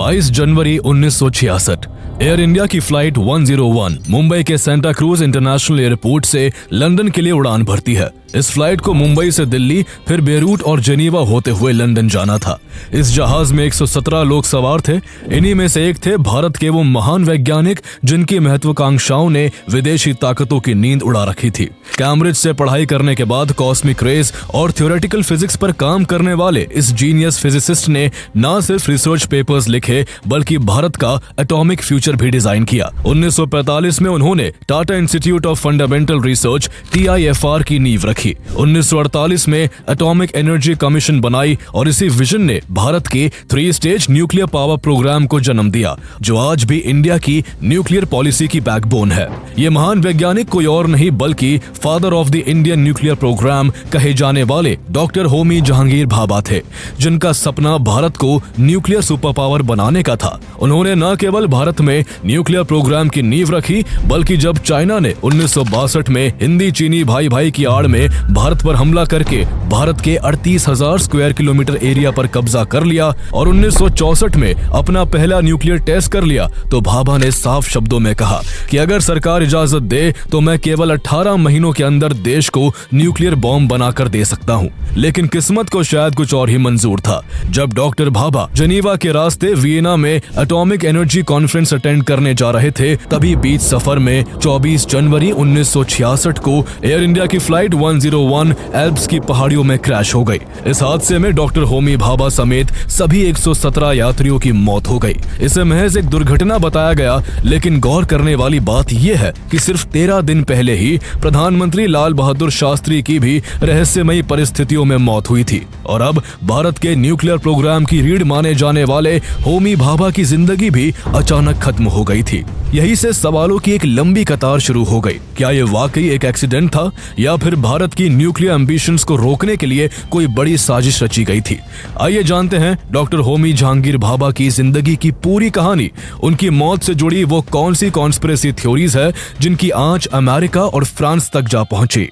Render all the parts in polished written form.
22 जनवरी 1966 air India की flight 101 Mumbai के Santa cruise international airport से लंदन के लिए उड़ान भरती है। इस फ्लाइट को मुंबई से दिल्ली फिर बेरूट और जेनीवा होते हुए लंदन जाना था। इस जहाज में 117 लोग सवार थे। इन्हीं में से एक थे भारत के वो महान वैज्ञानिक जिनकी महत्वाकांक्षाओं ने विदेशी ताकतों की नींद उड़ा रखी थी। कैम्ब्रिज से पढ़ाई करने के बाद कॉस्मिक रेज और थ्योरेटिकल फिजिक्स पर काम करने वाले इस जीनियस फिजिसिस्ट ने न सिर्फ रिसर्च पेपर्स लिखे बल्कि भारत का एटॉमिक फ्यूचर भी डिजाइन किया। 1945 में उन्होंने Tata institute of fundamental research TIFR की नींव रखी। 1948 में एटॉमिक एनर्जी कमीशन बनाई और इसी विजन ने भारत के 3 स्टेज न्यूक्लियर पावर प्रोग्राम को जन्म दिया, जो आज भी इंडिया की न्यूक्लियर पॉलिसी की बैकबोन है। ये महान वैज्ञानिक कोई और नहीं बल्कि father of the Indian nuclear programme कहे जाने वाले डॉक्टर होमी जहांगीर भाभा थे, जिनका सपना भारत को न्यूक्लियर सुपर पावर बनाने का था। उन्होंने न केवल भारत में न्यूक्लियर प्रोग्राम की नींव रखी बल्कि जब चाइना ने 1962 में हिंदी चीनी भाई भाई की आड़ में भारत पर हमला करके भारत के 38,000 स्क्वायर किलोमीटर एरिया पर कब्जा कर लिया और 1964 में अपना पहला न्यूक्लियर टेस्ट कर लिया, तो भाभा ने साफ शब्दों में कहा कि अगर सरकार इजाजत दे तो मैं केवल 18 महीनों के अंदर देश को न्यूक्लियर बॉम्ब बनाकर दे सकता हूं। लेकिन किस्मत को शायद कुछ और ही मंजूर था। जब डॉक्टर भाभा जेनीवा के रास्ते वियना में एटॉमिक एनर्जी कॉन्फ्रेंस अटेंड करने जा रहे थे, तभी बीच सफर में 24 जनवरी 1966 को एयर इंडिया की फ्लाइट 101 एल्प्स की पहाड़ियों में क्रैश हो गई। इस हादसे में डॉक्टर होमी भाभा समेत सभी 117 यात्रियों की मौत हो गई। इसे महज एक दुर्घटना बताया गया, लेकिन गौर करने वाली बात यह है कि सिर्फ 13 दिन पहले ही प्रधानमंत्री लाल बहादुर शास्त्री की भी रहस्यमयी परिस्थितियों में मौत हुई थी और अब भारत के न्यूक्लियर प्रोग्राम की रीढ़ माने जाने वाले होमी भाभा की जिंदगी भी अचानक खत्म हो गई थी। यही से सवालों की एक लंबी कतार शुरू हो गई। क्या ये वाकई एक एक्सीडेंट था या फिर भारत की न्यूक्लियर एम्बिशंस को रोकने के लिए कोई बड़ी साजिश रची गई थी? आइए जानते हैं डॉक्टर होमी जहांगीर भाभा की जिंदगी की पूरी कहानी। उनकी मौत से जुड़ी वो कौन सी कॉन्स्पिरेसी थ्योरीज है जिनकी आंच अमेरिका और फ्रांस तक जा पहुंची।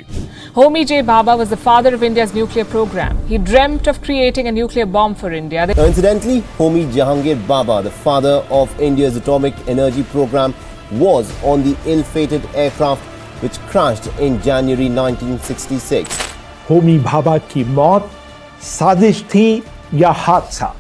Homi J. Bhabha was the father of India's nuclear program. He dreamt of creating a nuclear bomb for India. Incidentally, Homi Jahangir Bhabha, the father of India's atomic energy program, was on the ill-fated aircraft which crashed in January 1966. Homi Bhabha की मौत साजिश थी या हादसा?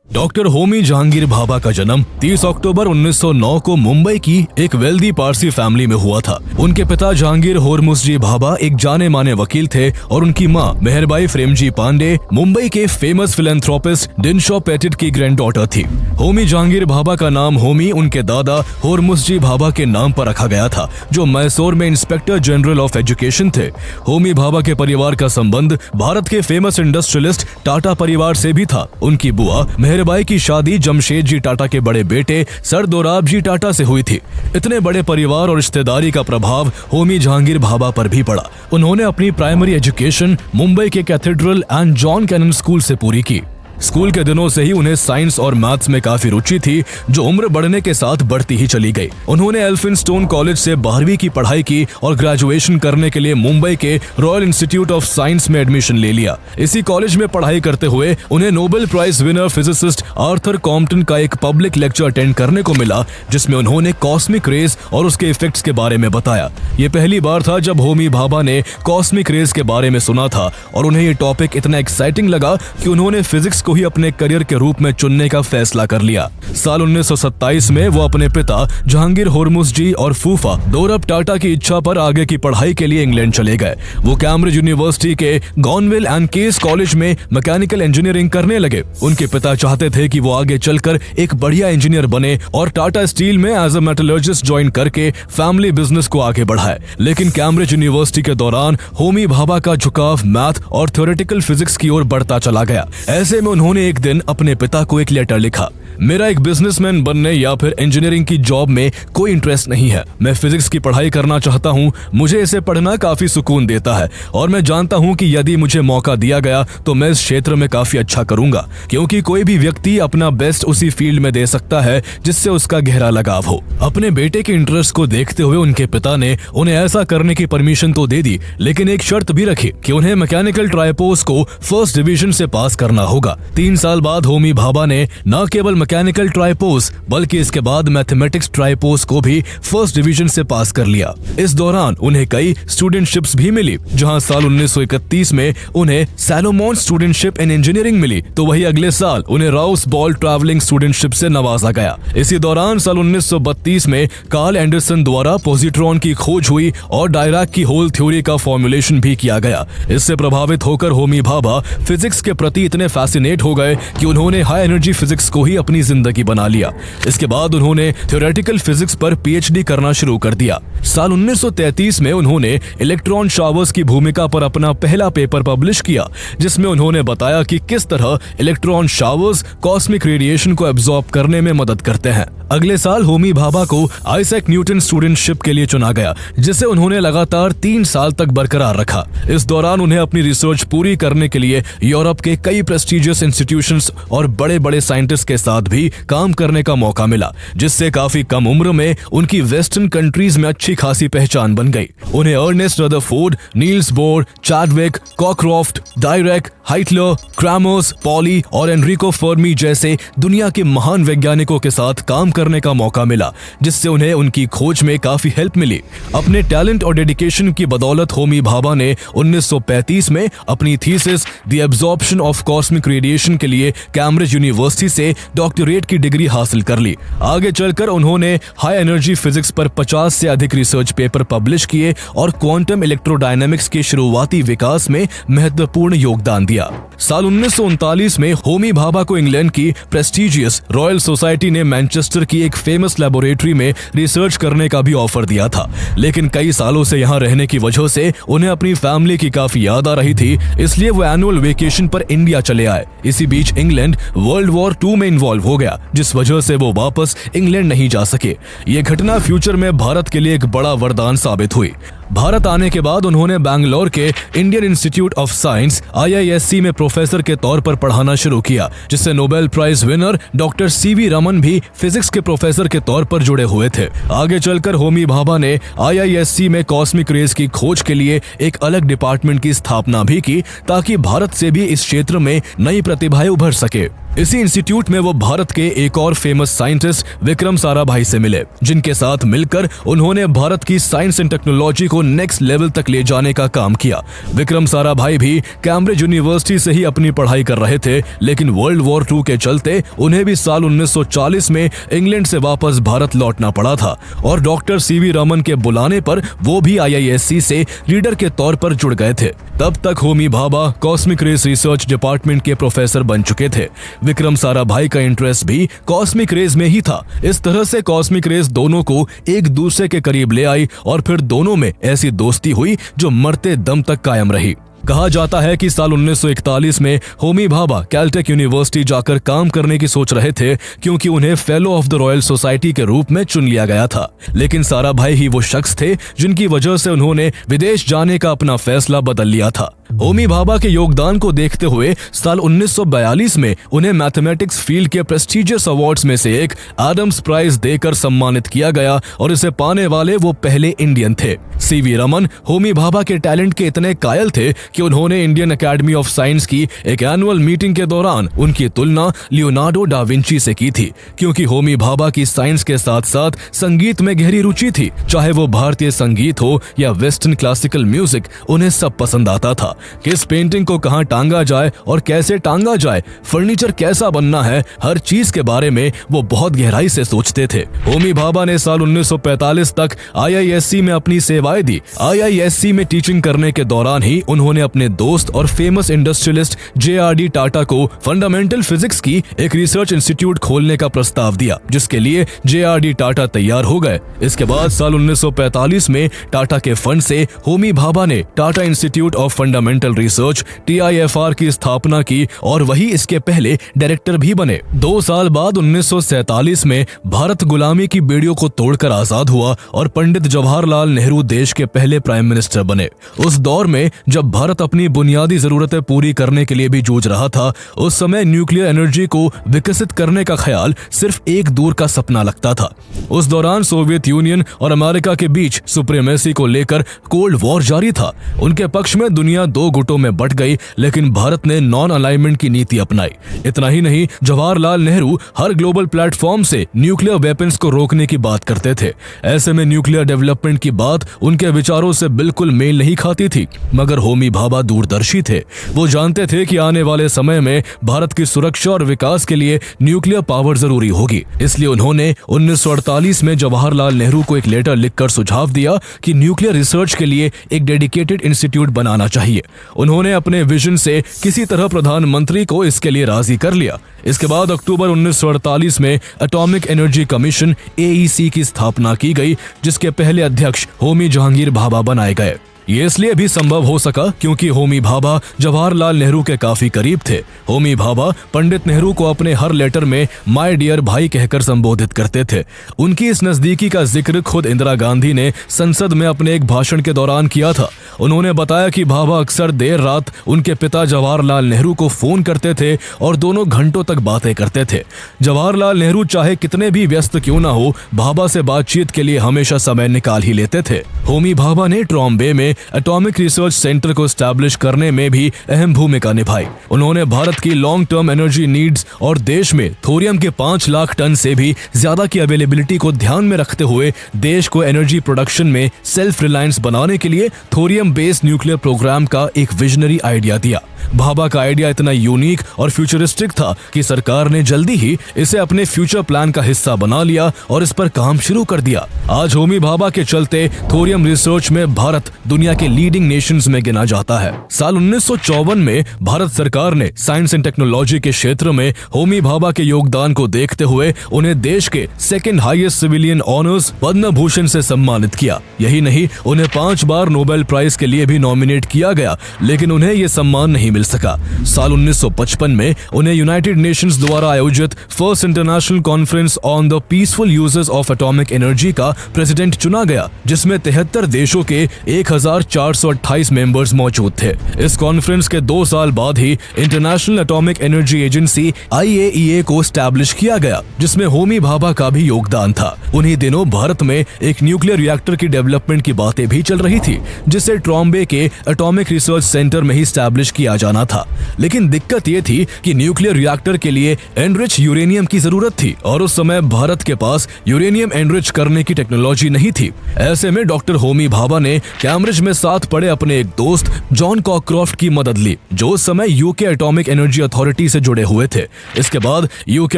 Doctor Homi Jahangir Bhabha का जन्म 30 अक्टूबर 1909 को मुंबई की एक वेल्दी पारसी फैमिली में हुआ था। उनके पिता जहांगीर होरमुसजी भाभा एक जाने माने वकील थे और उनकी मां मेहरबाई प्रेमजी पांडे मुंबई के फेमस फिलेंथ्रोपिस्ट डिनशॉ पेटिट की ग्रैंडडॉटर थी। होमी जहांगीर भाभा का नाम होमी उनके दादा होरमुसजी भाभा के नाम पर रखा गया था, जो मैसूर में इंस्पेक्टर जनरल ऑफ एजुकेशन थे। होमी भाभा के परिवार का संबंध भारत के फेमस इंडस्ट्रियलिस्ट टाटा परिवार से भी था। उनकी बुआ मेहरबाई की शादी जमशेदजी टाटा के बड़े बेटे सर दोराबजी टाटा से हुई थी। इतने बड़े परिवार और रिश्तेदारी का प्रभाव होमी जहांगीर भाभा पर भी पड़ा। उन्होंने अपनी प्राइमरी एजुकेशन मुंबई के cathedral and John Connon school से पूरी की। स्कूल के दिनों से ही उन्हें साइंस और मैथ्स में काफी रुचि थी, जो उम्र बढ़ने के साथ बढ़ती ही चली गई। उन्होंने एल्फिनस्टोन कॉलेज से 12वीं की पढ़ाई की और ग्रेजुएशन करने के लिए मुंबई के रॉयल इंस्टीट्यूट ऑफ साइंस में एडमिशन ले लिया। इसी कॉलेज में पढ़ाई करते हुए उन्हें Nobel prize winner physicist Arthur Compton का एक पब्लिक लेक्चर अटेंड करने को मिला, जिसमें उन्होंने कॉस्मिक रेज और उसके इफेक्ट्स के बारे में बताया। ये पहली बार था जब होमी भाभा ने कॉस्मिक रेज के बारे में सुना था और उन्हें ये टॉपिक इतना एक्साइटिंग लगा कि उन्होंने फिजिक्स को ही अपने करियर के रूप में चुनने का फैसला कर लिया। साल 1927 में वो अपने पिता जहांगीर होरमुसजी और फूफा दोरब टाटा की इच्छा पर आगे की पढ़ाई के लिए इंग्लैंड चले गए। वो कैम्ब्रिज यूनिवर्सिटी के गॉनविल एंड केस कॉलेज में मैकेनिकल इंजीनियरिंग करने लगे। उनके पिता चाहते थे कि वो आगे चलकर एक बढ़िया इंजीनियर बने और टाटा स्टील में एज अ मेटलर्जिस्ट ज्वाइन करके फैमिली बिजनेस को आगे बढ़ाए। लेकिन कैम्ब्रिज यूनिवर्सिटी के दौरान होमी भाभा का झुकाव मैथ और थ्योरेटिकल फिजिक्स की ओर बढ़ता चला गया। ऐसे में उन्होंने एक दिन अपने पिता को एक लेटर लिखा। मेरा एक बिजनेसमैन बनने या फिर इंजीनियरिंग की जॉब में कोई इंटरेस्ट नहीं है। मैं फिजिक्स की पढ़ाई करना चाहता हूँ। मुझे इसे पढ़ना काफी सुकून देता है और मैं जानता हूँ कि यदि मुझे मौका दिया गया तो मैं इस क्षेत्र में काफी अच्छा करूंगा, क्योंकि कोई भी व्यक्ति अपना बेस्ट उसी फील्ड में दे सकता है जिससे उसका गहरा लगाव हो। अपने बेटे के इंटरेस्ट को देखते हुए उनके पिता ने उन्हें ऐसा करने की परमिशन तो दे दी, लेकिन एक शर्त भी रखी कि उन्हें मैकेनिकल ट्राइपोस को फर्स्ट डिवीजन से पास करना होगा। 3 साल बाद होमी भाभा ने न केवल मैकेनिकल ट्राइपोस बल्कि इसके बाद मैथमेटिक्स ट्राइपोस को भी फर्स्ट डिवीजन से पास कर लिया। इस दौरान उन्हें कई स्टूडेंटशिप्स भी मिली, जहां साल 1931 में उन्हें सैलोमन स्टूडेंटशिप इन इंजीनियरिंग मिली, तो वही अगले साल उन्हें राउस बॉल ट्रैवलिंग स्टूडेंटशिप से नवाजा गया। इसी दौरान साल 1932 में कार्ल एंडरसन द्वारा पॉजिट्रॉन की खोज हुई और डायराक की होल थ्योरी का फॉर्मुलेशन भी किया गया। इससे प्रभावित होकर होमी भाभा फिजिक्स के प्रति इतने फैसिनेट हो गए कि उन्होंने हाई एनर्जी फिजिक्स को ही अपनी जिंदगी बना लिया। इसके बाद उन्होंने थ्योरेटिकल फिजिक्स पर पीएचडी करना शुरू कर दिया। साल 1933 में उन्होंने इलेक्ट्रॉन शावर्स की भूमिका पर अपना पहला पेपर पब्लिश किया, जिसमें उन्होंने बताया कि किस तरह इलेक्ट्रॉन शावर्स कॉस्मिक रेडिएशन को एब्जॉर्ब करने में मदद करते हैं। अगले साल होमी भाभा को आइजैक न्यूटन स्टूडेंटशिप के लिए चुना गया, जिसे उन्होंने लगातार 3 साल तक बरकरार रखा। इस दौरान उन्हें अपनी रिसर्च पूरी करने के लिए यूरोप के कई प्रेस्टिजियस इंस्टीट्यूशंस और बड़े बड़े साइंटिस्ट के साथ भी काम करने का मौका मिला, जिससे काफी कम उम्र में उनकी वेस्टर्न कंट्रीज में अच्छी खासी पहचान बन गई। उन्हें Ernest Rutherford, Niels Bohr, Chadwick, Cockcroft, Dirac, Heitler, Kramers, Pauli और एनरिको फर्मी जैसे दुनिया के महान वैज्ञानिकों के साथ काम करने का मौका मिला, जिससे उन्हें उनकी खोज में काफी हेल्प मिली। अपने टैलेंट और डेडिकेशन की बदौलत होमी भाभा ने 1935 में अपनी thesis the absorption of cosmic radiation के लिए कैम्ब्रिज यूनिवर्सिटी से डॉक्टरेट की डिग्री हासिल कर ली। आगे चलकर उन्होंने हाई एनर्जी फिजिक्स पर 50 से अधिक रिसर्च पेपर पब्लिश किए और क्वांटम इलेक्ट्रोडायनेमिक्स के शुरुआती विकास में महत्वपूर्ण योगदान दिया। साल 1939 में होमी भाभा को इंग्लैंड की प्रेस्टिजियस रॉयल सोसाइटी ने मैनचेस्टर की एक फेमस लैबोरेटरी में रिसर्च करने का भी ऑफर दिया था, लेकिन कई सालों से यहाँ रहने की वजह से उन्हें अपनी फैमिली की काफी याद आ रही थी, इसलिए वो एनुअल वेकेशन पर इंडिया चले आए। इसी बीच इंग्लैंड वर्ल्ड वॉर 2 में इन्वॉल्व हो गया, जिस वजह से वो वापस इंग्लैंड नहीं जा सके। ये घटना फ्यूचर में भारत के लिए एक बड़ा वरदान साबित हुई। भारत आने के बाद उन्होंने बैंगलोर के Indian Institute of Science IISc में प्रोफेसर के तौर पर पढ़ाना शुरू किया, जिससे Nobel prize winner doctor CV Raman भी फिजिक्स के प्रोफेसर के तौर पर जुड़े हुए थे। आगे चलकर होमी भाभा ने IISc में कॉस्मिक रेज की खोज के लिए एक अलग डिपार्टमेंट की स्थापना भी की, ताकि भारत से भी इस क्षेत्र में नई प्रतिभाएं उभर सके। इसी इंस्टीट्यूट में वो भारत के एक और फेमस साइंटिस्ट विक्रम साराभाई से मिले, जिनके साथ मिलकर उन्होंने भारत की साइंस एंड टेक्नोलॉजी को नेक्स्ट लेवल तक ले जाने का काम किया। विक्रम साराभाई भी कैम्ब्रिज यूनिवर्सिटी से ही अपनी पढ़ाई कर रहे थे, लेकिन वर्ल्ड वॉर 2 के चलते उन्हें भी साल 1940 में इंग्लैंड से वापस भारत लौटना पड़ा था और डॉक्टर CV रमन के बुलाने पर वो भी IISc से रीडर के तौर पर जुड़ गए थे। तब तक Homi Bhabha cosmic rays research department के प्रोफेसर बन चुके थे। विक्रम साराभाई का इंटरेस्ट भी कॉस्मिक रेज में ही था। इस तरह से कॉस्मिक रेज दोनों को एक दूसरे के करीब ले आई और फिर दोनों में ऐसी दोस्ती हुई जो मरते दम तक कायम रही। कहा जाता है कि साल 1941 में होमी भाभा कैलटेक यूनिवर्सिटी जाकर काम करने की सोच रहे थे, क्योंकि उन्हें fellow of the royal society के रूप में चुन लिया गया था। लेकिन साराभाई ही वो शख्स थे जिनकी वजह से उन्होंने विदेश जाने का अपना फैसला बदल लिया था। होमी भाभा के योगदान को देखते हुए साल 1942 में उन्हें मैथमेटिक्स फील्ड के प्रेस्टिजियस अवार्ड्स में से एक एडम्स प्राइज देकर सम्मानित किया गया और इसे पाने वाले वो पहले इंडियन थे। CV रमन होमी भाभा के टैलेंट के इतने कायल थे कि उन्होंने इंडियन एकेडमी ऑफ साइंस की एक एनुअल मीटिंग के दौरान उनकी तुलना लियोनार्डो डा विंची से की थी, क्योंकि होमी भाभा की साइंस के साथ साथ संगीत में गहरी रुचि थी। चाहे वो भारतीय संगीत हो या वेस्टर्न क्लासिकल म्यूजिक, उन्हें सब पसंद आता था। किस पेंटिंग को कहां टांगा जाए और कैसे टांगा जाए, फर्नीचर कैसा बनना है, हर चीज के बारे में वो बहुत गहराई से सोचते थे। होमी भाभा ने साल 1945 तक IISc में अपनी सेवाएं दी। IISc में टीचिंग करने के दौरान ही उन्होंने अपने दोस्त और फेमस इंडस्ट्रियलिस्ट JRD टाटा को फंडामेंटल फिजिक्स की एक रिसर्च इंस्टीट्यूट खोलने का प्रस्ताव दिया, जिसके लिए JRD टाटा तैयार हो गए। इसके बाद साल 1945 में टाटा के फंड से होमी भाभा ने Tata institute of fundamental fundamental research TIFR की स्थापना की और वही इसके पहले डायरेक्टर भी बने। 2 साल बाद 1947 में भारत गुलामी की बेड़ियों को तोड़कर आजाद हुआ और पंडित जवाहरलाल नेहरू देश के पहले प्राइम मिनिस्टर बने। उस दौर में जब भारत अपनी बुनियादी जरूरतें पूरी करने के लिए भी जूझ रहा था, उस समय न्यूक्लियर एनर्जी को विकसित करने का ख्याल सिर्फ एक दूर का सपना लगता था। उस दौरान सोवियत यूनियन और अमेरिका के बीच सुप्रीमेसी को लेकर कोल्ड वॉर जारी था। उनके पक्ष में दुनिया 2 गुटों में बंट गई, लेकिन भारत ने नॉन अलाइनमेंट की नीति अपनाई। इतना ही नहीं, जवाहरलाल नेहरू हर ग्लोबल प्लेटफॉर्म से न्यूक्लियर वेपन्स को रोकने की बात करते थे। ऐसे में न्यूक्लियर डेवलपमेंट की बात उनके विचारों से बिल्कुल मेल नहीं खाती थी। मगर होमी भाभा दूरदर्शी थे। वो जानते थे कि आने वाले समय में भारत की सुरक्षा और विकास के लिए न्यूक्लियर पावर जरूरी होगी। इसलिए उन्होंने 1948 में जवाहरलाल नेहरू को एक लेटर लिखकर सुझाव दिया कि न्यूक्लियर रिसर्च के लिए एक डेडिकेटेड इंस्टीट्यूट बनाना चाहिए। उन्होंने अपने विजन से किसी तरह प्रधानमंत्री को इसके लिए राजी कर लिया। इसके बाद अक्टूबर 1948 में एटॉमिक एनर्जी कमीशन AEC की स्थापना की गई, जिसके पहले अध्यक्ष होमी जहांगीर भाभा बनाए गए। ये इसलिए भी संभव हो सका क्योंकि होमी भाभा जवाहरलाल नेहरू के काफी करीब थे। होमी भाभा पंडित नेहरू को अपने हर लेटर में माय डियर भाई कहकर संबोधित करते थे। उनकी इस नजदीकी का जिक्र खुद इंदिरा गांधी ने संसद में अपने एक भाषण के दौरान किया था। उन्होंने बताया कि भाभा अक्सर देर रात उनके पिता जवाहरलाल नेहरू को फोन करते थे और दोनों घंटों तक बातें करते थे। जवाहरलाल नेहरू चाहे कितने भी व्यस्त क्यों ना हो, भाभा से बातचीत के लिए हमेशा समय निकाल ही लेते थे। होमी भाभा ने ट्रॉम्बे में एटॉमिक रिसर्च सेंटर को एस्टैब्लिश करने में भी अहम भूमिका निभाई। उन्होंने भारत की लॉन्ग टर्म एनर्जी नीड्स और देश में थोरियम के 5 लाख टन से भी ज्यादा की अवेलेबिलिटी को ध्यान में रखते हुए देश को एनर्जी प्रोडक्शन में सेल्फ रिलायंस बनाने के लिए थोरियम बेस्ड न्यूक्लियर प्रोग्राम का एक विजनरी आइडिया दिया। भाभा का आइडिया इतना यूनिक और फ्यूचरिस्टिक था कि सरकार ने जल्दी ही इसे अपने फ्यूचर प्लान का हिस्सा बना लिया और इस पर काम शुरू कर दिया। आज होमी भाभा के चलते थोरियम रिसर्च में भारत दुनिया के लीडिंग नेशंस में गिना जाता है। साल 1954 में भारत सरकार ने साइंस एंड टेक्नोलॉजी के क्षेत्र में होमी भाभा के योगदान को देखते हुए उन्हें देश के second highest civilian honours Padma Bhushan से सम्मानित किया। यही नहीं, उन्हें 5 बार नोबेल प्राइज के लिए भी नॉमिनेट किया गया, लेकिन उन्हें यह सम्मान नहीं मिल सका। साल 1955 में उन्हें यूनाइटेड नेशंस द्वारा आयोजित first international conference on the peaceful uses of atomic energy का प्रेसिडेंट चुना गया, जिसमें 73 देशों के 1428 मेंबर्स मौजूद थे। इस कॉन्फ्रेंस के 2 साल बाद ही international atomic energy agency IAEA को एस्टैब्लिश किया गया, जिसमें होमी भाभा का भी योगदान था। उन्हीं दिनों भारत में एक न्यूक्लियर रिएक्टर की डेवलपमेंट की बातें भी चल रही थी, जिसे ट्रॉम्बे के एटॉमिक रिसर्च सेंटर में ही एस्टैब्लिश किया जाना था। लेकिन दिक्कत यह थी कि न्यूक्लियर रिएक्टर के लिए एनरिच यूरेनियम की जरूरत थी और उस समय भारत के पास यूरेनियम एनरिच करने की टेक्नोलॉजी नहीं थी। ऐसे में डॉक्टर होमी भाभा ने कैम्ब्रिज में साथ पढ़े अपने एक दोस्त जॉन कॉकक्रॉफ्ट की मदद ली, जो उस समय यूके एटॉमिक एनर्जी अथॉरिटी से जुड़े हुए थे। इसके बाद यूके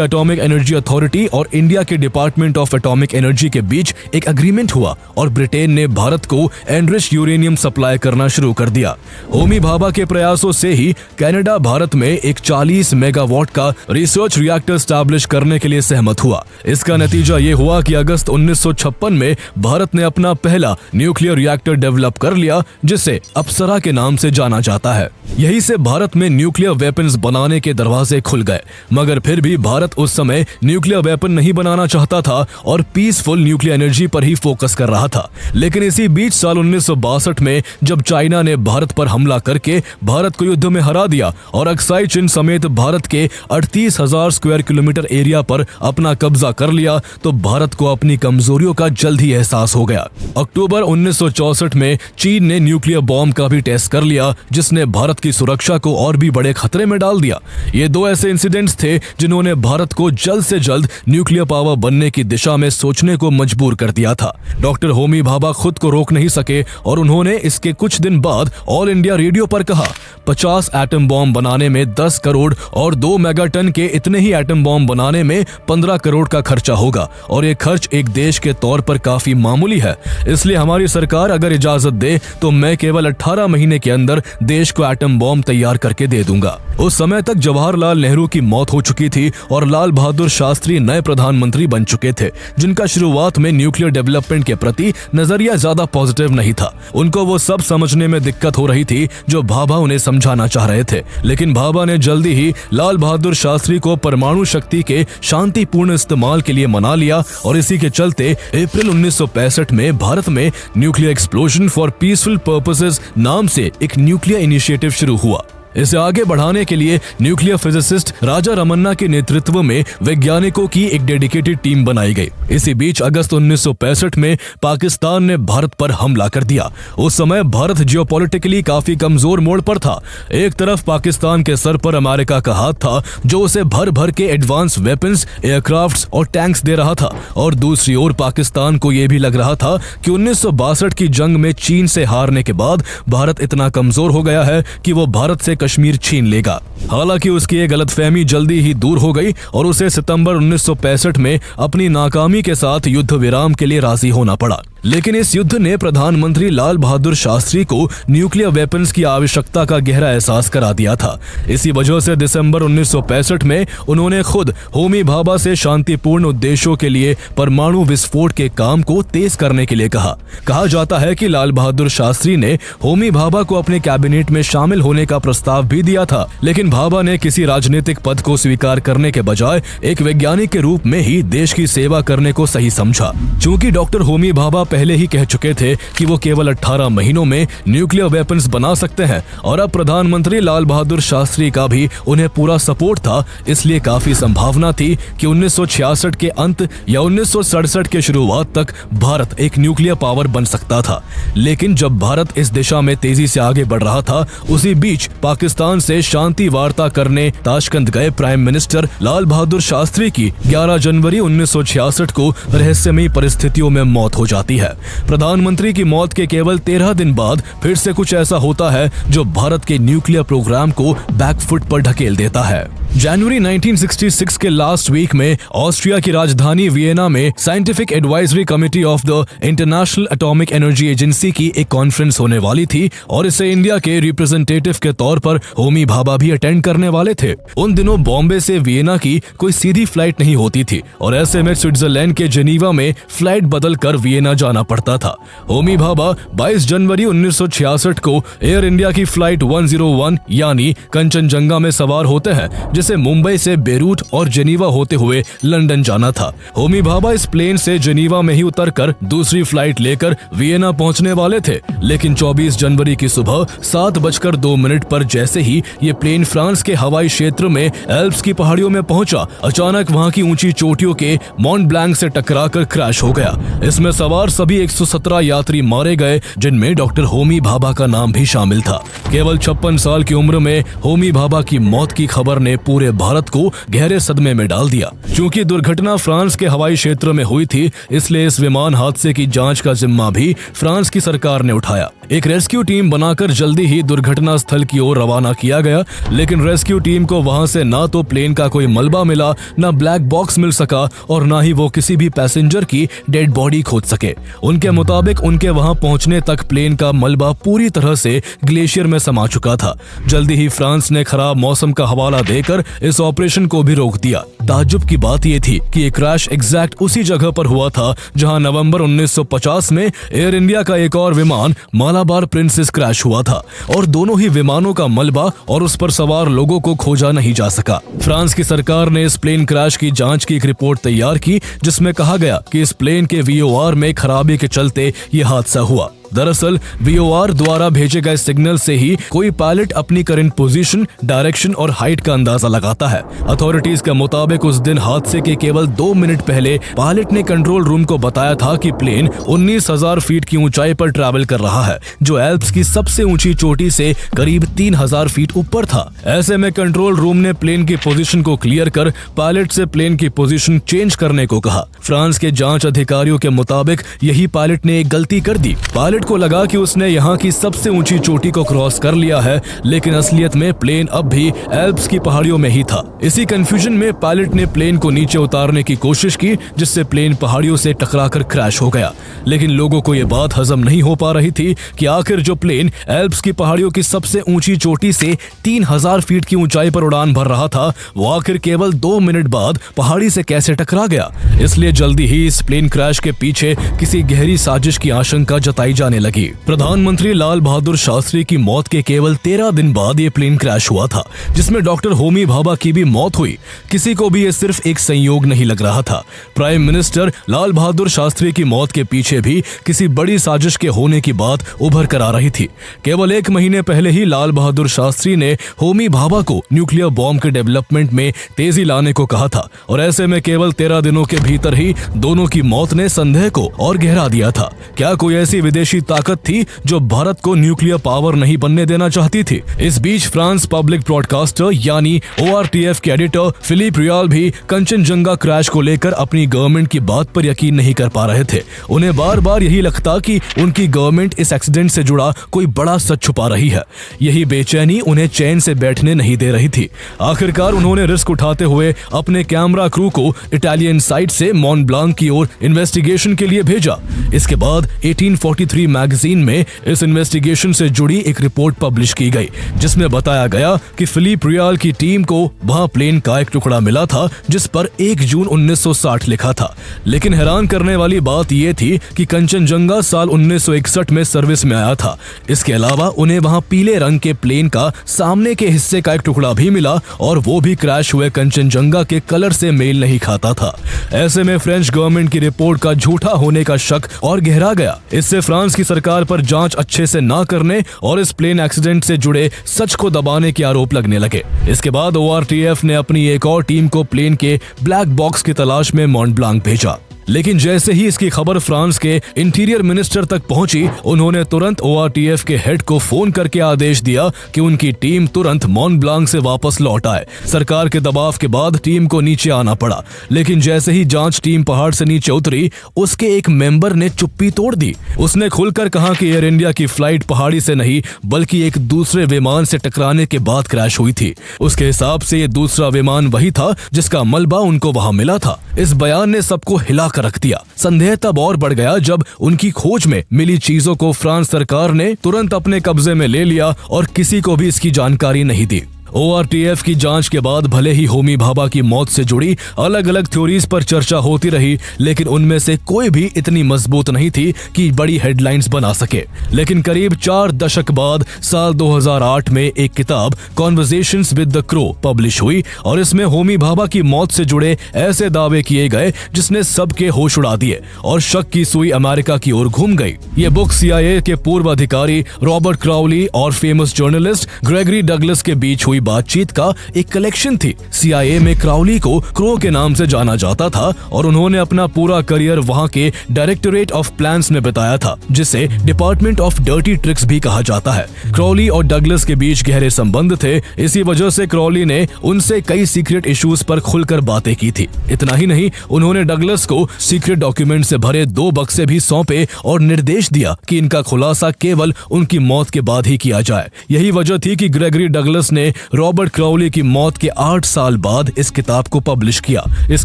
एटॉमिक एनर्जी अथॉरिटी और इंडिया के डिपार्टमेंट ऑफ एटॉमिक एनर्जी के बीच एक एग्रीमेंट हुआ और ब्रिटेन ने भारत को एनरिच यूरेनियम सप्लाई करना शुरू कर दिया। होमी भाभा के प्रयासों से ही कनाडा भारत में एक 40 मेगावाट का रिसर्च रिएक्टर स्टैब्लिश करने के लिए सहमत हुआ। इसका नतीजा ये हुआ कि अगस्त 1956 में भारत ने अपना पहला न्यूक्लियर रिएक्टर डेवलप कर लिया, जिसे अप्सरा के नाम से जाना जाता है। यही से भारत में न्यूक्लियर वेपन्स बनाने के दरवाजे खुल गए। मगर फिर भी भारत उस समय न्यूक्लियर वेपन नहीं बनाना चाहता था और पीसफुल न्यूक्लियर एनर्जी पर ही फोकस कर रहा था। लेकिन इसी बीच साल 1962 में जब चाइना ने भारत पर हमला करके भारत को युद्ध में हरा दिया और अक्साई चीन समेत भारत के 38,000 स्क्वायर किलोमीटर एरिया पर अपना कब्जा कर लिया, तो भारत को अपनी कमजोरियों का जल्द ही एहसास हो गया। अक्टूबर 1964 में चीन ने न्यूक्लियर बॉम्ब का भी टेस्ट कर लिया, जिसने भारत की सुरक्षा को और भी बड़े खतरे में डाल दिया। ये 2 ऐसे इंसिडेंट्स थे जिन्होंने भारत को जल्द से जल्द न्यूक्लियर पावर बनने की दिशा में सोचने को मजबूर कर दिया था। डॉक्टर होमी भाभा खुद को रोक नहीं सके और उन्होंने इसके कुछ दिन बाद ऑल इंडिया रेडियो पर कहा, 50 एटम बॉम्ब बनाने में 10 करोड़ और 2 मेगाटन के इतने ही एटम बॉम्ब बनाने में 15 करोड़ का खर्चा होगा और ये खर्च एक देश के तौर पर काफी मामूली है। इसलिए हमारी सरकार अगर इजाजत दे तो मैं केवल 18 महीने के अंदर देश को एटम बॉम्ब तैयार करके दे दूंगा। उस समय तक जवाहरलाल नेहरू की मौत हो चुकी थी और लाल बहादुर शास्त्री नए प्रधानमंत्री बन चुके थे, जिनका शुरुआत में न्यूक्लियर डेवलपमेंट के प्रति नजरिया ज्यादा पॉजिटिव नहीं था। उनको वो सब समझने में दिक्कत हो रही थी जो भाभा उन्हें समझाना चाह रहे थे। लेकिन भाभा ने जल्दी ही लाल बहादुर शास्त्री को परमाणु शक्ति के शांतिपूर्ण इस्तेमाल के लिए मना लिया और इसी के चलते अप्रैल 1965 में भारत में nuclear explosion for peaceful purposes नाम से एक न्यूक्लियर इनिशिएटिव शुरू हुआ। इसे आगे बढ़ाने के लिए न्यूक्लियर फिजिसिस्ट राजा रमन्ना के नेतृत्व में वैज्ञानिकों की एक डेडिकेटेड टीम बनाई गई। इसी बीच अगस्त 1965 में पाकिस्तान ने भारत पर हमला कर दिया। उस समय भारत जियोपॉलिटिकली काफी कमजोर मोड़ पर था। एक तरफ पाकिस्तान के सर पर अमेरिका का हाथ था जो उसे भर भर के एडवांस वेपन्स, एयरक्राफ्ट्स और टैंक्स दे रहा था, और दूसरी ओर पाकिस्तान को यह भी लग रहा था कि 1962 की जंग में चीन से हारने के बाद भारत इतना कमजोर हो गया है कि वो भारत से कश्मीर छीन लेगा। हालांकि उसकी ये गलतफहमी जल्दी ही दूर हो गई और उसे सितंबर 1965 में अपनी नाकामी के साथ युद्ध विराम के लिए राजी होना पड़ा। लेकिन इस युद्ध ने प्रधानमंत्री लाल बहादुर शास्त्री को न्यूक्लियर वेपन्स की आवश्यकता का गहरा एहसास करा दिया था। इसी वजह से दिसंबर 1965 में उन्होंने खुद होमी भाभा से शांतिपूर्ण उद्देश्यों के लिए परमाणु विस्फोट के काम को तेज करने के लिए कहा जाता है कि लाल बहादुर शास्त्री ने होमी भाभा को अपने कैबिनेट में शामिल होने का प्रस्ताव भी दिया था, लेकिन भाभा ने किसी राजनीतिक पद को स्वीकार करने के बजाय एक वैज्ञानिक के रूप में ही देश की सेवा करने को सही समझा। चूंकि डॉक्टर होमी भाभा पहले ही कह चुके थे कि वो केवल 18 महीनों में न्यूक्लियर वेपन्स बना सकते हैं और अब प्रधानमंत्री लाल बहादुर शास्त्री का भी उन्हें पूरा सपोर्ट था, इसलिए काफी संभावना थी कि 1966 के अंत या 1967 के शुरुआत तक भारत एक न्यूक्लियर पावर बन सकता था। लेकिन जब भारत इस दिशा में तेजी से आगे बढ़ रहा था, उसी बीच पाकिस्तान से शांति वार्ता करने ताशकंद गए प्राइम मिनिस्टर लाल बहादुर शास्त्री की 11 जनवरी 1966 को रहस्यमयी परिस्थितियों में मौत हो जाती है। प्रधानमंत्री की मौत के केवल 13 दिन बाद फिर से कुछ ऐसा होता है जो भारत के न्यूक्लियर प्रोग्राम को बैकफुट पर ढकेल देता है। जनवरी 1966 के लास्ट वीक में ऑस्ट्रिया की राजधानी वियना में scientific advisory committee of the international atomic energy agency की एक कॉन्फ्रेंस होने वाली थी और इसे इंडिया के रिप्रेजेंटेटिव के तौर पर होमी भाभा भी अटेंड करने वाले थे। उन दिनों बॉम्बे से वियना की कोई सीधी फ्लाइट नहीं होती थी और ऐसे में स्विट्जरलैंड के जेनीवा में फ्लाइट बदल कर वियना जाना पड़ता था। होमी भाभा 22 जनवरी 1966 को एयर इंडिया की फ्लाइट 101 यानी कंचनजंगा में सवार होते हैं, जिसे मुंबई से बेरूट और जेनीवा होते हुए लंदन जाना था। होमी भाभा इस प्लेन से जेनीवा में ही उतरकर दूसरी फ्लाइट लेकर वियना पहुंचने वाले थे, लेकिन 24 जनवरी की सुबह 7:02 पर जैसे ही ये प्लेन फ्रांस के हवाई क्षेत्र में एल्प्स की पहाड़ियों में पहुंचा, अचानक वहां की ऊंची चोटियों के मॉन्ट ब्लैंक से टकराकर क्रैश हो गया। इसमें सवार सभी 117 यात्री मारे गए, जिनमें डॉक्टर होमी भाभा का नाम भी शामिल था। केवल 56 साल की उम्र में होमी भाभा की मौत की खबर ने पूरे भारत को गहरे सदमे में डाल दिया। क्योंकि दुर्घटना फ्रांस के हवाई क्षेत्र में हुई थी, इसलिए इस विमान हादसे की जांच का जिम्मा भी फ्रांस की सरकार ने उठाया। एक रेस्क्यू टीम बनाकर जल्दी ही दुर्घटना स्थल की ओर रवाना किया गया, लेकिन रेस्क्यू टीम को वहां से ना तो प्लेन का कोई मलबा मिला, ना ब्लैक बॉक्स मिल सका और ना ही वो किसी भी पैसेंजर की डेड बॉडी खोज सके। उनके मुताबिक उनके वहां पहुंचने तक प्लेन का मलबा पूरी तरह से ग्लेशियर में समा चुका था। जल्दी ही फ्रांस ने खराब मौसम का हवाला देकर इस ऑपरेशन को भी रोक दिया। ताज्जुब की बात यह थी कि ये क्रैश एग्जैक्ट उसी जगह पर हुआ था जहां नवंबर 1950 में एयर इंडिया का एक और विमान मालाबार प्रिंसेस क्रैश हुआ था और दोनों ही विमानों का मलबा और उस पर सवार लोगों को खोजा नहीं जा सका। फ्रांस की सरकार ने इस प्लेन क्रैश की जांच की एक रिपोर्ट तैयार की, जिसमें कहा गया कि इस प्लेन के VOR में खराबी के चलते ये हादसा हुआ। दरअसल VOR द्वारा भेजे गए सिग्नल से ही कोई पायलट अपनी करंट पोजीशन, डायरेक्शन और हाइट का अंदाजा लगाता है। अथॉरिटीज के मुताबिक उस दिन हादसे के केवल 2 मिनट पहले पायलट ने कंट्रोल रूम को बताया था कि प्लेन 19,000 फीट की ऊंचाई पर ट्रैवल कर रहा है, जो एल्प्स की सबसे ऊंची चोटी से करीब 3,000 फीट ऊपर था। ऐसे में कंट्रोल रूम ने प्लेन की पोजीशन को क्लियर कर पायलट से प्लेन की पोजीशन चेंज करने को कहा। फ्रांस के जांच अधिकारियों के मुताबिक यही पायलट ने एक गलती कर दी। पायलट पायलट को लगा कि उसने यहाँ की सबसे ऊंची चोटी को क्रॉस कर लिया है, लेकिन असलियत में प्लेन अब भी एल्प्स की पहाड़ियों में ही था। इसी कंफ्यूजन में पायलट ने प्लेन को नीचे उतारने की कोशिश की, जिससे प्लेन पहाड़ियों से टकराकर क्रैश हो गया। लेकिन लोगों को यह बात हजम नहीं हो पा रही थी कि आखिर जो प्लेन एल्प्स की पहाड़ियों की सबसे ऊंची चोटी से 3000 फीट की ऊंचाई पर उड़ान भर रहा था, वो आखिर केवल 2 मिनट बाद पहाड़ी से कैसे टकरा गया। इसलिए जल्दी ही इस प्लेन क्रैश के पीछे किसी गहरी साजिश की आशंका जताई जाने लगी। प्रधानमंत्री लाल बहादुर शास्त्री की मौत के केवल 13 दिन बाद ये प्लेन क्रैश हुआ था, जिसमें डॉक्टर होमी भाभा की भी मौत हुई। किसी को भी ये सिर्फ एक संयोग नहीं लग रहा था। प्राइम मिनिस्टर लाल बहादुर शास्त्री की मौत के पीछे भी किसी बड़ी साजिश के होने की बात उभर कर आ रही थी। केवल 1 महीने पहले ही लाल बहादुर शास्त्री ने होमी भाभा को न्यूक्लियर बॉम्ब के डेवलपमेंट में तेजी लाने को कहा था, और ऐसे में केवल 13 दिनों के भीतर ही दोनों की मौत ने संदेह को और गहरा दिया था। क्या कोई ऐसी विदेशी ताकत थी जो भारत को न्यूक्लियर पावर नहीं बनने देना चाहती थी? इस बीच फ्रांस पब्लिक ब्रॉडकास्टर यानी ORTF के एडिटर फिलिप रियाल भी कंचनजंगा क्रैश को लेकर अपनी गवर्नमेंट की बात पर यकीन नहीं कर पा रहे थे। उन्हें बार बार यही लगता कि उनकी गवर्नमेंट इस एक्सीडेंट से जुड़ा कोई बड़ा सच छुपा रही है। यही बेचैनी उन्हें चैन से बैठने नहीं दे रही थी। आखिरकार उन्होंने रिस्क उठाते हुए अपने कैमरा क्रू को इटालियन साइट से मॉन्ट ब्लांक की ओर इन्वेस्टिगेशन के लिए भेजा। इसके बाद 1843 मैगजीन में इस इन्वेस्टिगेशन से जुड़ी एक रिपोर्ट पब्लिश की गई, जिसमें बताया गया कि फिलिप रियाल की टीम को वहां प्लेन का एक टुकड़ा मिला था जिस पर 1 जून 1960 लिखा था। लेकिन हैरान करने वाली बात यह थी कि कंचनजंगा साल 1961 में सर्विस में आया था। इसके अलावा उन्हें वहां पीले रंग के प्लेन का सामने के हिस्से का एक टुकड़ा भी मिला, और वो भी क्रैश हुए कंचनजंगा के कलर से मेल नहीं खाता था। ऐसे में फ्रेंच गवर्नमेंट की रिपोर्ट का झूठा होने का शक और गहरा गया। इससे फ्रांस की सरकार पर जांच अच्छे से ना करने और इस प्लेन एक्सीडेंट से जुड़े सच को दबाने के आरोप लगने लगे। इसके बाद ORTF ने अपनी एक और टीम को प्लेन के ब्लैक बॉक्स की तलाश में मॉन्ट ब्लांक भेजा। लेकिन जैसे ही इसकी खबर फ्रांस के इंटीरियर मिनिस्टर तक पहुंची, उन्होंने तुरंत ORTF के हेड को फोन करके आदेश दिया कि उनकी टीम तुरंत मॉन्ट ब्लांक से वापस लौट आए। सरकार के दबाव के बाद टीम को नीचे आना पड़ा, लेकिन जैसे ही जांच टीम पहाड़ से नीचे उतरी, उसके एक मेंबर ने चुप्पी तोड़ दी। उसने खुलकर कहा कि एयर इंडिया की फ्लाइट पहाड़ी से नहीं बल्कि एक दूसरे विमान से टकराने के बाद क्रैश हुई थी। उसके हिसाब से ये दूसरा विमान वही था जिसका मलबा उनको वहां मिला था। इस बयान ने सबको हिला रख दिया। संदेह तब और बढ़ गया जब उनकी खोज में मिली चीजों को फ्रांस सरकार ने तुरंत अपने कब्जे में ले लिया और किसी को भी इसकी जानकारी नहीं दी। ORTF की जांच के बाद भले ही होमी भाभा की मौत से जुड़ी अलग अलग थ्योरीज पर चर्चा होती रही, लेकिन उनमें से कोई भी इतनी मजबूत नहीं थी कि बड़ी हेडलाइंस बना सके। लेकिन करीब 4 दशक बाद साल 2008 में एक किताब conversations with the crow publish हुई, और इसमें होमी भाभा की मौत से जुड़े ऐसे दावे किए गए जिसने सबके होश उड़ा दिए और शक की सुई अमेरिका की ओर घूम गई। ये बुक CIA के पूर्व अधिकारी रॉबर्ट क्राउली और फेमस जर्नलिस्ट ग्रेगरी डगलस के बीच हुई बातचीत का एक कलेक्शन थी। CIA में क्राउली को क्रो के नाम से जाना जाता था और उन्होंने अपना पूरा करियर वहां के डायरेक्टोरेट ऑफ प्लान्स में बिताया था, जिसे डिपार्टमेंट ऑफ डर्टी ट्रिक्स भी कहा जाता है। क्राउली और डगलस के बीच गहरे संबंध थे। इसी वजह से क्राउली ने उनसे कई सीक्रेट इश्यूज पर खुलकर बातें की थी। इतना ही नहीं, उन्होंने डगलस को सीक्रेट डॉक्यूमेंट से भरे 2 बक्से भी सौंपे और निर्देश दिया कि इनका खुलासा केवल उनकी मौत के बाद ही किया जाए। यही वजह थी कि ग्रेगरी डगलस ने रॉबर्ट क्राउली की मौत के 8 साल बाद इस किताब को पब्लिश किया। इस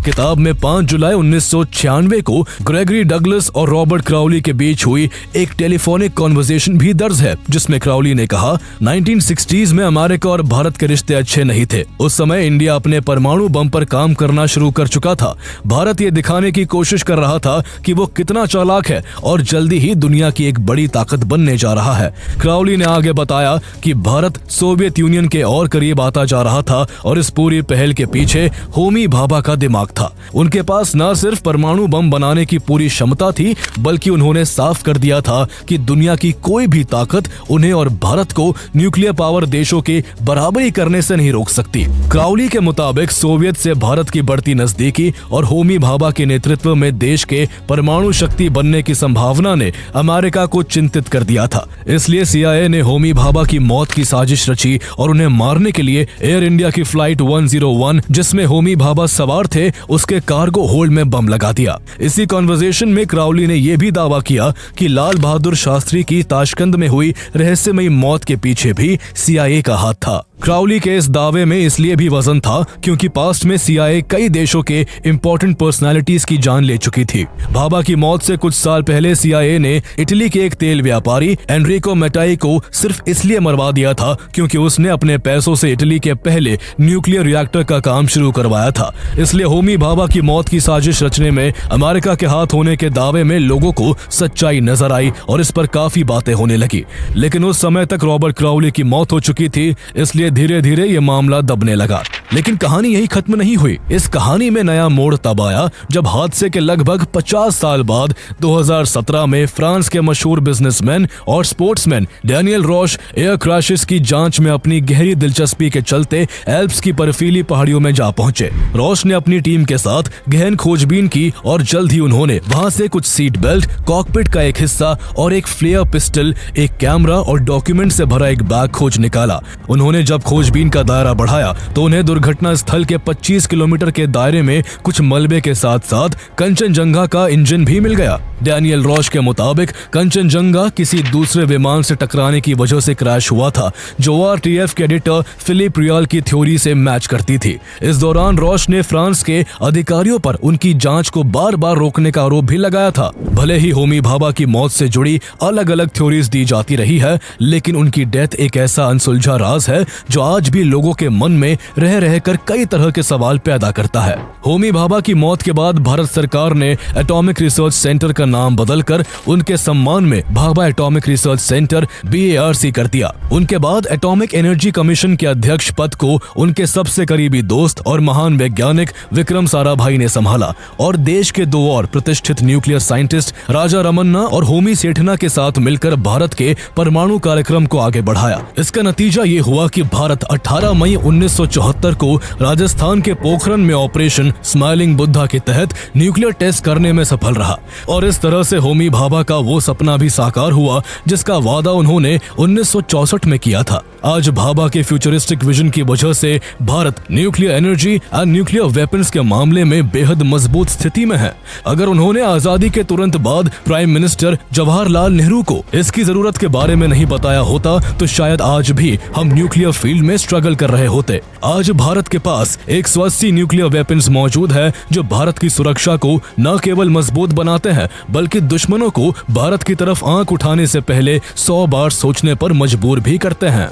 किताब में 5 जुलाई 1996 को ग्रेगरी डगलस और रॉबर्ट क्राउली के बीच हुई एक टेलीफोनिक कॉन्वर्सेशन भी दर्ज है, जिसमें क्राउली ने कहा 1960s में अमेरिका और भारत के रिश्ते अच्छे नहीं थे। उस समय इंडिया अपने परमाणु बम पर काम करना शुरू कर चुका था। भारत ये दिखाने की कोशिश कर रहा था कि वो कितना चालाक है और जल्दी ही दुनिया की एक बड़ी ताकत बनने जा रहा है। क्राउली ने आगे बताया कि भारत सोवियत यूनियन के और करीब आता जा रहा था और इस पूरी पहल के पीछे होमी भाभा का दिमाग था। उनके पास न सिर्फ परमाणु बम बनाने की पूरी क्षमता थी, बल्कि उन्होंने साफ कर दिया था कि दुनिया की कोई भी ताकत उन्हें और भारत को न्यूक्लियर पावर देशों के बराबरी करने से नहीं रोक सकती। क्राउली के मुताबिक सोवियत से भारत की बढ़ती नजदीकी और होमी भाभा के नेतृत्व में देश के परमाणु शक्ति बनने की संभावना ने अमेरिका को चिंतित कर दिया था। इसलिए CIA ने होमी भाभा की मौत की साजिश रची और उन्हें मारने उतारने के लिए एयर इंडिया की फ्लाइट 101 जिसमें होमी भाभा सवार थे उसके कार्गो होल्ड में बम लगा दिया। इसी कॉन्वर्सेशन में क्राउली ने यह भी दावा किया कि लाल बहादुर शास्त्री की ताशकंद में हुई रहस्यमयी मौत के पीछे भी CIA का हाथ था। क्राउली के इस दावे में इसलिए भी वजन था क्योंकि पास्ट में CIA कई देशों के इंपॉर्टेंट पर्सनालिटीज की जान ले चुकी थी। भाभा की मौत से कुछ साल पहले CIA ने इटली के एक तेल व्यापारी एनरिको मेटाई को सिर्फ इसलिए मरवा दिया था क्योंकि उसने अपने पैसों से इटली के पहले न्यूक्लियर रिएक्टर का काम शुरू करवाया था। इसलिए होमी भाभा की मौत की साजिश रचने में अमेरिका के हाथ होने के दावे में लोगों को सच्चाई नजर आई और इस पर काफी बातें होने लगी। लेकिन उस समय तक रॉबर्ट क्राउली की मौत हो चुकी थी, इसलिए धीरे धीरे ये मामला दबने लगा। लेकिन कहानी यही खत्म नहीं हुई। इस कहानी में नया मोड़ तब आया जब हादसे के लगभग 50 साल बाद 2017 में फ्रांस के मशहूर बिजनेसमैन और sportsman Daniel Roche air crashes की जांच में अपनी गहरी दिलचस्पी के चलते एल्प्स की बर्फीली पहाड़ियों में जा पहुंचे। रॉश ने अपनी टीम के साथ गहन खोजबीन की और जल्द ही उन्होंने वहां से कुछ सीट बेल्ट, कॉकपिट का एक हिस्सा और एक फ्लेयर पिस्टल, एक कैमरा और डॉक्यूमेंट से भरा एक बैग खोज निकाला। उन्होंने जब खोजबीन का दायरा बढ़ाया तो उन्हें दुर्घटना स्थल के 25 किलोमीटर के दायरे में कुछ मलबे के साथ साथ कंचनजंगा का इंजन भी मिल गया। डैनियल रॉश के मुताबिक कंचनजंगा किसी दूसरे विमान से टकराने की वजह से क्रैश हुआ था, जो RTF के एडिटर फिलिप रियल की थ्योरी से मैच करती थी। इस दौरान रॉश ने फ्रांस के अधिकारियों पर उनकी जांच को बार बार रोकने का आरोप भी लगाया था। भले ही होमी भाभा की मौत से जुड़ी अलग अलग थ्योरीज दी जाती रही है, लेकिन उनकी डेथ एक ऐसा अनसुलझा राज है जो आज भी लोगों के मन में रह रहकर कई तरह के सवाल पैदा करता है। होमी भाभा की मौत के बाद भारत सरकार ने एटॉमिक रिसर्च सेंटर का नाम बदलकर उनके सम्मान में Bhabha atomic research centre BARC कर दिया। उनके बाद एटॉमिक एनर्जी कमीशन के अध्यक्ष पद को उनके सबसे करीबी दोस्त और महान वैज्ञानिक विक्रम साराभाई ने संभाला और देश के दो और प्रतिष्ठित न्यूक्लियर साइंटिस्ट राजा रमन्ना और होमी सेठना के साथ मिलकर भारत के परमाणु कार्यक्रम को आगे बढ़ाया। इसका नतीजा ये हुआ कि भारत 18 मई 1974 को राजस्थान के पोखरण में ऑपरेशन स्माइलिंग बुद्धा के तहत न्यूक्लियर टेस्ट करने में सफल रहा और इस तरह से होमी भाभा का वो सपना भी साकार हुआ जिसका वादा उन्होंने 1964 में किया था। आज भाभा के फ्यूचरिस्टिक विजन की वजह से Bharat nuclear energy and nuclear weapons के मामले में बेहद मजबूत स्थिति में है। अगर उन्होंने आजादी के तुरंत बाद प्राइम मिनिस्टर जवाहरलाल नेहरू को इसकी जरूरत के बारे में नहीं बताया होता तो शायद आज भी हम न्यूक्लियर फील्ड में स्ट्रगल कर रहे होते। आज भारत के पास 180 न्यूक्लियर वेपन्स मौजूद है जो भारत की सुरक्षा को न केवल मजबूत बनाते हैं बल्कि दुश्मनों को भारत की तरफ आंख उठाने से पहले 100 बार सोचने पर मजबूर भी करते हैं।